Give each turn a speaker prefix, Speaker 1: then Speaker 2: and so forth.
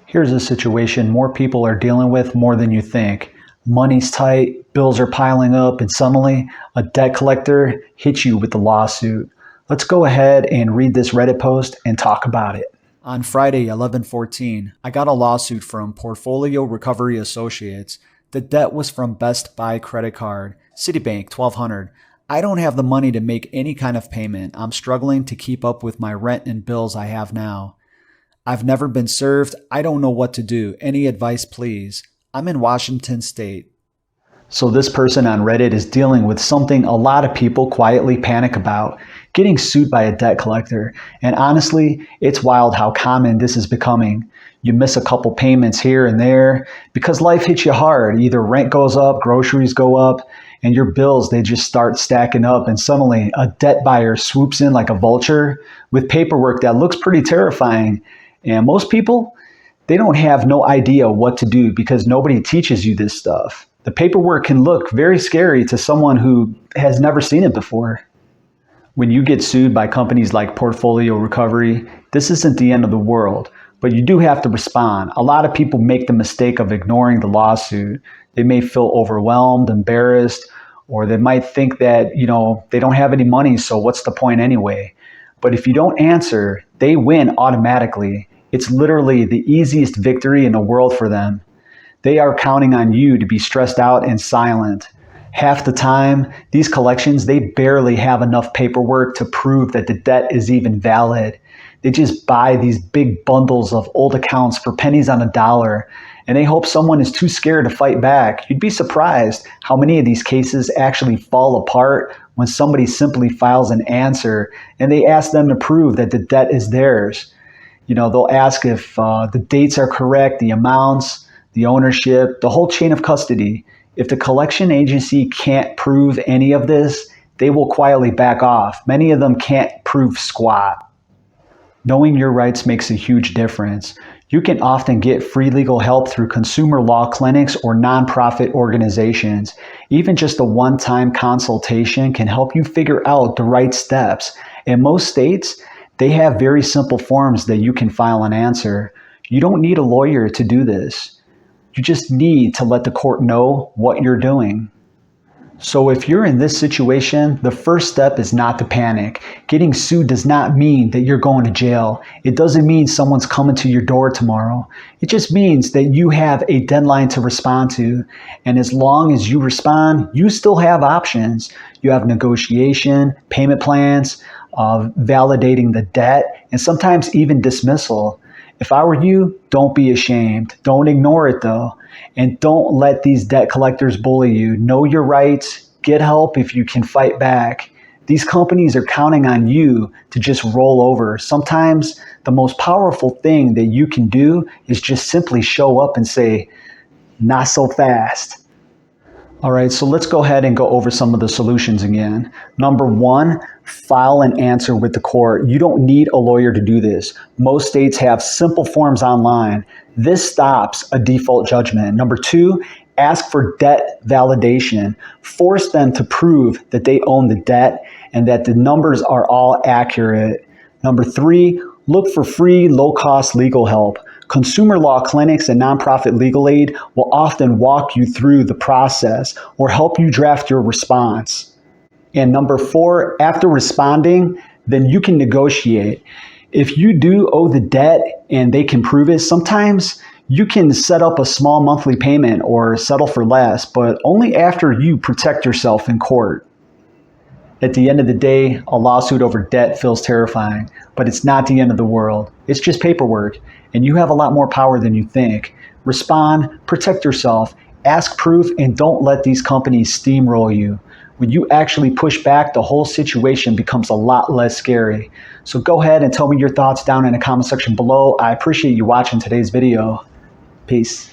Speaker 1: Here's a situation more people are dealing with more than you think. Money's tight, bills are piling up, and suddenly a debt collector hits you with a lawsuit. Let's go ahead and read this Reddit post and talk about it. On Friday, 11/14, I got a lawsuit from Portfolio Recovery Associates. The debt was from Best Buy Credit Card, Citibank, $1,200. I don't have the money to make any kind of payment. I'm struggling to keep up with my rent and bills I have now. I've never been served. I don't know what to do. Any advice, please? I'm in Washington State. So this person on Reddit is dealing with something a lot of people quietly panic about, getting sued by a debt collector. And honestly, it's wild how common this is becoming. You miss a couple payments here and there because life hits you hard. Either rent goes up, groceries go up, and your bills, they just start stacking up. And suddenly a debt buyer swoops in like a vulture with paperwork that looks pretty terrifying. And most people, they don't have no idea what to do because nobody teaches you this stuff. The paperwork can look very scary to someone who has never seen it before. When you get sued by companies like Portfolio Recovery, this isn't the end of the world, but you do have to respond. A lot of people make the mistake of ignoring the lawsuit. They may feel overwhelmed, embarrassed, or they might think that, they don't have any money, so what's the point anyway? But if you don't answer, they win automatically. It's literally the easiest victory in the world for them. They are counting on you to be stressed out and silent. Half the time, these collections, they barely have enough paperwork to prove that the debt is even valid. They just buy these big bundles of old accounts for pennies on a dollar, and they hope someone is too scared to fight back. You'd be surprised how many of these cases actually fall apart when somebody simply files an answer and they ask them to prove that the debt is theirs. They'll ask if the dates are correct, the amounts, the ownership, the whole chain of custody. If the collection agency can't prove any of this, they will quietly back off. Many of them can't prove squat. Knowing your rights makes a huge difference. You can often get free legal help through consumer law clinics or nonprofit organizations. Even just a one-time consultation can help you figure out the right steps. In most states, they have very simple forms that you can file an answer. You don't need a lawyer to do this. You just need to let the court know what you're doing. So if you're in this situation, the first step is not to panic. Getting sued does not mean that you're going to jail. It doesn't mean someone's coming to your door tomorrow. It just means that you have a deadline to respond to. And as long as you respond, you still have options. You have negotiation, payment plans, validating the debt, and sometimes even dismissal. If I were you, don't be ashamed. Don't ignore it though. And don't let these debt collectors bully you. Know your rights. Get help if you can fight back. These companies are counting on you to just roll over. Sometimes the most powerful thing that you can do is just simply show up and say, not so fast. All right, so let's go ahead and go over some of the solutions again. Number one, file an answer with the court. You don't need a lawyer to do this. Most states have simple forms online. This stops a default judgment. Number two, ask for debt validation. Force them to prove that they own the debt and that the numbers are all accurate. Number three, look for free, low-cost legal help. Consumer law clinics and nonprofit legal aid will often walk you through the process or help you draft your response. And number four, after responding, then you can negotiate. If you do owe the debt and they can prove it, sometimes you can set up a small monthly payment or settle for less, but only after you protect yourself in court. At the end of the day, a lawsuit over debt feels terrifying, but it's not the end of the world. It's just paperwork, and you have a lot more power than you think. Respond, protect yourself, ask proof, and don't let these companies steamroll you. When you actually push back, the whole situation becomes a lot less scary. So go ahead and tell me your thoughts down in the comment section below. I appreciate you watching today's video. Peace.